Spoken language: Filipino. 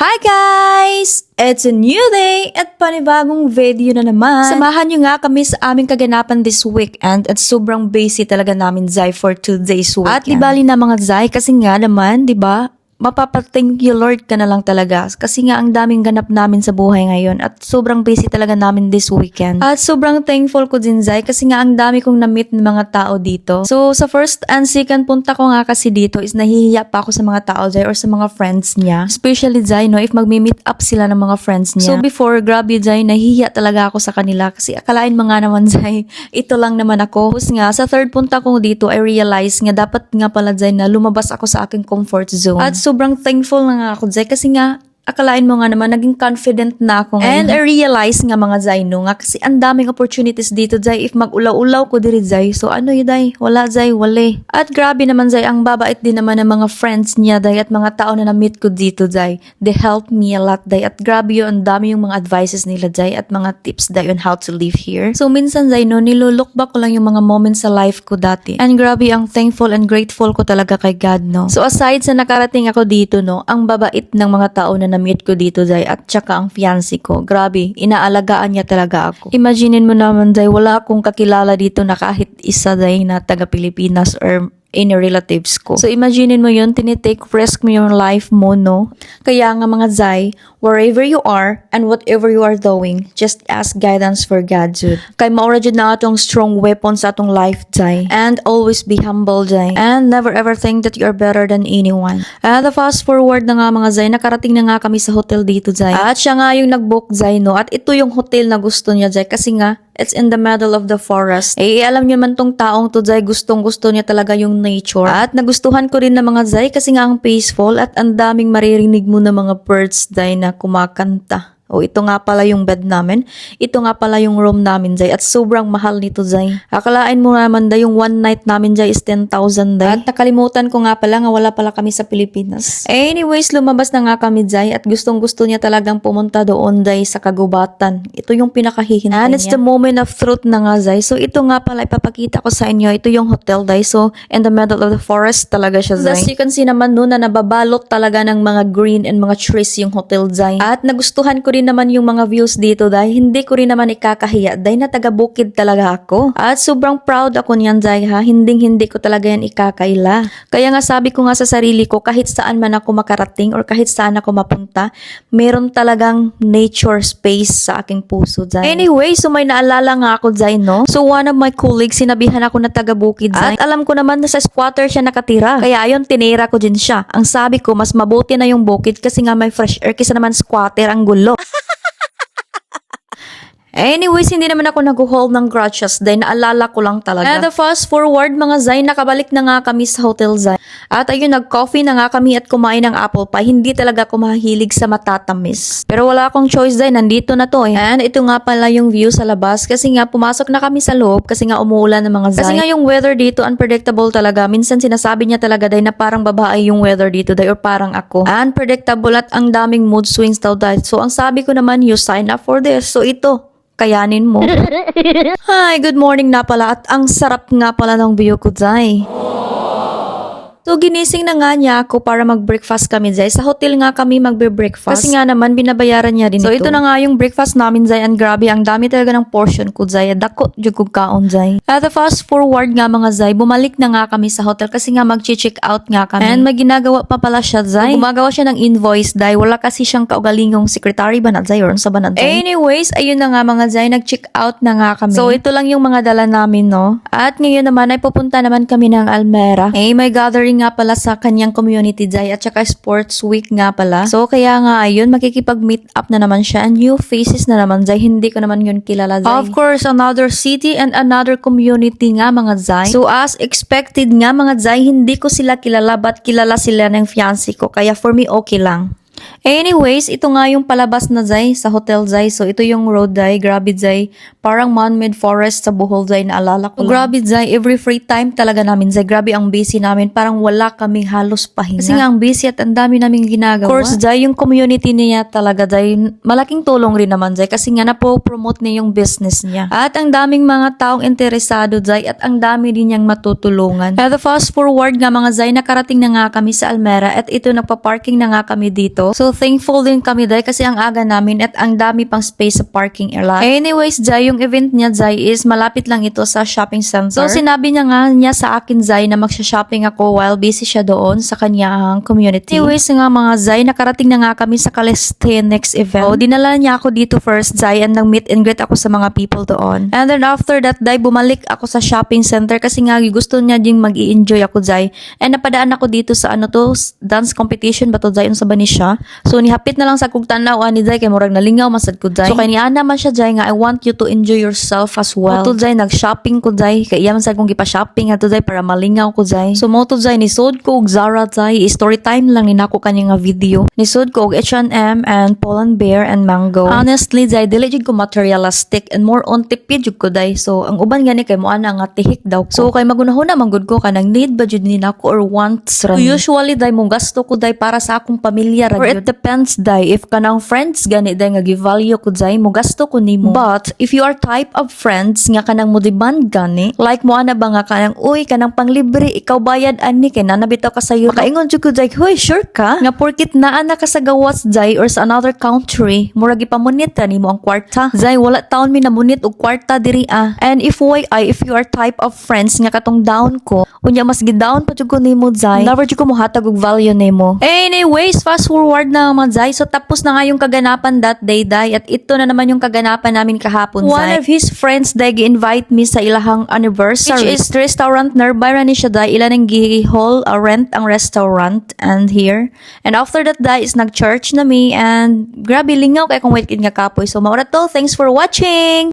Hi guys! It's a new day at panibagong video na naman. Samahan nyo nga kami sa aming kaganapan this weekend at sobrang busy talaga namin, Zai, for today's weekend. At di bali na mga Zai kasi nga naman, di ba? Mapapa-thank you Lord ka na lang talaga kasi nga ang daming ganap namin sa buhay ngayon at sobrang busy talaga namin this weekend. At sobrang thankful ko din, Zai, kasi nga ang dami kong na-meet ng mga tao dito. So sa first and second punta ko nga kasi dito is nahihiya pa ako sa mga tao, Zai, or sa mga friends niya. Especially, Zai, no, if magmi-meet up sila ng mga friends niya. So before, grabe, Zai, nahihiya talaga ako sa kanila kasi akalain mo nga naman, Zai, ito lang naman ako. Tapos nga, sa third punta ko dito, I realize nga dapat nga pala, Zai, na lumabas ako sa aking comfort zone. At sobrang thankful na nga ako, Zai, kasi nga akalain mo nga naman, naging confident na ako ngayon. And I realize nga mga Zai, no, nga kasi ang daming opportunities dito, Zai, if mag-ulaw-ulaw ko diri, Zai. So ano yun, Zai? Wala, Zai, wale. At grabe naman, Zai, ang babait din naman ng mga friends niya, Zai, at mga tao na na-meet ko dito, Zai. They helped me a lot, Zai. At grabe yun, ang dami yung mga advices nila, Zai, at mga tips, Zai, on how to live here. So minsan, Zai, no, nilulook back ko lang yung mga moments sa life ko dati. And grabe, ang thankful and grateful ko talaga kay God, no. So aside sa nakarating ako dito, no, ang babait ng mga tao na na-meet ko dito, Zai, at tsaka ang fiancé ko. Grabe, inaalagaan niya talaga ako. Imaginin mo naman, Zai, wala akong kakilala dito na kahit isa, Zai, na taga Pilipinas or any relatives ko. So imaginin mo yun, tinitake risk mo yung life mo, no? Kaya nga mga Zai, wherever you are and whatever you are doing, just ask guidance for God, Jud. Kay maura jud na atong strong weapon sa atong life, Zai. And always be humble, Zai. And never ever think that you are better than anyone. And the fast forward na nga mga Zai, nakarating na nga kami sa hotel dito, Zai. At siya nga yung nag-book, Zai, no? At ito yung hotel na gusto niya, Zai, kasi nga it's in the middle of the forest. Eh, alam niyo man tong taong to, Zai, gustong-gusto niya talaga yung nature. At nagustuhan ko rin ng mga Zai kasi nga ang peaceful at ang daming maririnig mo na mga birds, Zai, na kumakanta. O ito nga pala yung bed namin. Ito nga pala yung room namin, Zai. At sobrang mahal nito, Zai. Akalain mo naman, Zai, yung one night namin, Zai, is 10,000, Zai. At nakalimutan ko nga pala nga wala pala kami sa Pilipinas. Anyways, lumabas na nga kami, Zai. At gustong-gusto niya talagang pumunta doon, Zai, sa kagubatan. Ito yung pinakahihintay niya. And it's the moment of truth na nga, Zai. So ito nga pala, ipapakita ko sa inyo. Ito yung hotel, Zai. So in the middle of the forest talaga siya, Zai. As you can see naman doon na nababalot talaga ng mga green and mga trees yung hotel, Zai. At nagustuhan ko rin naman yung mga views dito, dahil hindi ko rin naman ikakahiya dahil na taga-bukid talaga ako. At sobrang proud ako niyan, Zai, ha. Hindi ko talaga yan ikakaila. Kaya nga sabi ko nga sa sarili ko, kahit saan man ako makarating or kahit saan ako mapunta, meron talagang nature space sa aking puso, Zai. Anyway, so may naalala nga ako, Zai, no. So one of my colleagues, sinabihan ako na taga-bukid, Zai. At alam ko naman na sa squatter siya nakatira. Kaya ayun, tinira ko din siya. Ang sabi ko, mas mabuti na yung bukid kasi nga may fresh air kaysa naman squatter, ang gulo. Anyways, hindi naman ako nag-hold ng grudges dahil naalala ko lang talaga. And the fast forward mga Zai, nakabalik na nga kami sa hotel, Zai. At ayun, nag-coffee na nga kami at kumain ng apple pie. Hindi talaga ako mahilig sa matatamis. Pero wala akong choice, Zai, nandito na to eh. And ito nga pala yung view sa labas kasi nga pumasok na kami sa loob kasi nga umuulan ng mga Zai. Kasi nga yung weather dito unpredictable talaga. Minsan sinasabi niya talaga, Zai, na parang babae yung weather dito, Zai, or parang ako. Unpredictable at ang daming mood swings daw, Zai. So ang sabi ko naman, you sign up for this. So ito, kayanin mo. Hi, good morning na pala at ang sarap nga pala ng view ko, Zai. So, ginising na nga niya ako para mag-breakfast kami, Zai. Sa hotel nga kami magbe-breakfast. Kasi nga naman, binabayaran niya din ito. So, ito na nga yung breakfast namin, Zai. And grabe, ang dami talaga ng portion ko, Zai. Dako, jugog kaon, Zai. At the fast forward nga mga Zai, bumalik na nga kami sa hotel kasi nga mag-check out nga kami. And may ginagawa pa pala siya, Zai. Gumagawa siya ng invoice, Zai. Wala kasi siyang kaugalingong secretary ba na, Zai? Or sa ba na, Zai? Anyways, ayun na nga mga Zai, nag-check out na nga kami. So, ito lang yung mga dala namin, no? At ngayon naman, ay pupunta naman kami ng Almera. Eh, may gathering nga pala sa kanyang community, Zai, at saka sports week nga pala. So kaya nga ayun, makikipag-meet up na naman siya and new faces na naman, Zai. Hindi ko naman yun kilala, Zai. Of course, another city and another community nga mga Zai. So as expected nga mga Zai, hindi ko sila kilala but kilala sila ng fiancé ko. Kaya for me, okay lang. Anyways, ito nga yung palabas na, Zai, sa hotel, Zai. So, ito yung road, Zai. Grabe, Zai. Parang man-made forest sa Bohol, Zai. Naalala ko lang. Grabe, Zai. Every free time talaga namin, Zai. Grabe ang busy namin. Parang wala kaming halos pahinga. Kasi nga ang busy at ang dami naming ginagawa. Of course, Zai, yung community niya talaga, Zai. Malaking tulong rin naman, Zai. Kasi nga napo-promote niya yung business niya. At ang daming mga taong interesado, Zai. At ang dami din niyang matutulungan. At the fast forward nga mga Zai, nakarating na nga kami sa Almera. At ito, nagpa-parking na nga kami dito. So, So thankful din kami day kasi ang aga namin at ang dami pang space sa parking lot. Anyways, Jai, yung event niya, Jai, is malapit lang ito sa shopping center. So sinabi niya nga niya sa akin, Jai, na magsha-shopping ako while busy siya doon sa kanyang community. Anyways nga mga Jai, nakarating na nga kami sa calisthenics event. So dinala niya ako dito first, Jai, and nang meet and greet ako sa mga people doon. And then after that, Jai, bumalik ako sa shopping center kasi nga gusto niya ding mag-i-enjoy ako, Jai. And napadaan ako dito sa dance competition ba to, Jai, sa ba ni siya. So nihapit na lang sa kog tanaw ani, Jai, kay murag nalingaw masad ko, Jai. So kay niana man siya, Jai, nga I want you to enjoy yourself as well. Mo to, Jai, nag-shopping ko, Jai, kay iya man sad kong gipa-shopping ato, Jai, para malingaw ko, Jai. So mo to, Jai, nisod ko og Zara, Jai, story time lang ni nako kanya nga video. Nisod ko og H&M and Pull & Bear and Mango. Honestly, Jai, dili jud ko materialistic and more on tipid jud ko, Jai. So ang uban gani kay mo ana nga tihik daw ko. So kay magunahon na manggod ko kanang need ba jud ni nako or wants ra. So, usually, Jai, mong gasto ko, Jai, para sa akong pamilya ra. Or it depends, Jai, if kanang friends gani, Jai, nga gi-value ko, Jai, mo gasto ko nimo. But if you are type of friends nga kanang mo demand gani, like mo ana ba nga kanang uy kanang panglibre ikaw bayad ani kay nanabitaw ka sayo. Makaingon jud ko, Jai, hoy sure ka nga porkit naa na ka sa gawas, Jai, or sa another country murag ipamunit ta nimo ang kwarta. Jai, wala taon mi namunit og kwarta diri ah. And if you are type of friends nga katong down ko, unya mas gidown pa jud ko nimo, Jai. Never jud ko mohatag og value nimo. Anyways, fast forward na mga Jai. So tapos na nga yung kaganapan that day, Jai, at ito na naman yung kaganapan namin kahapon, Jai. One of his friends, Jai, gi-invite me sa ilahang anniversary, which is restaurant nearby ra ni siya, Jai. Ila nang gi-hall rent ang restaurant and here. And after that, Jai, is nag-church na mi and grabe lingaw kay kung wait nga kapoy. So maura to, thanks for watching.